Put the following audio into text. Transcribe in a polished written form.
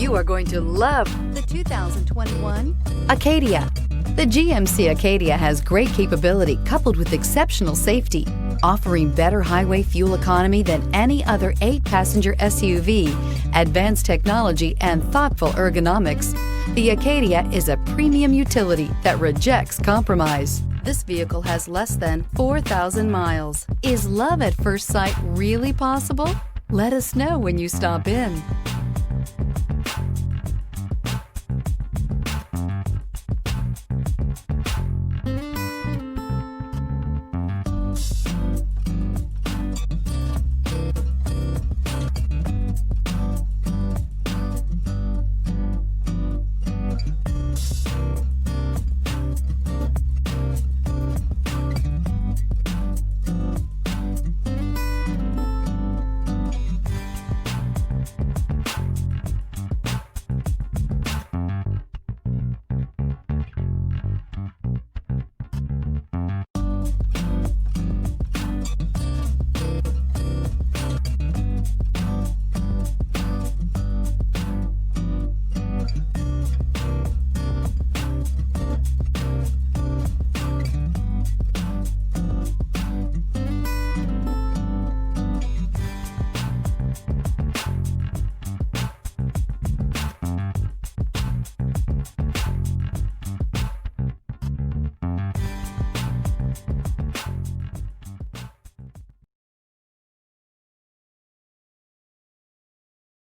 You are going to love the 2021 Acadia. The GMC Acadia has great capability coupled with exceptional safety, offering better highway fuel economy than any other 8-passenger SUV, advanced technology, and thoughtful ergonomics. The Acadia is a premium utility that rejects compromise. This vehicle has less than 4,000 miles. Is love at first sight really possible? Let us know when you stop in.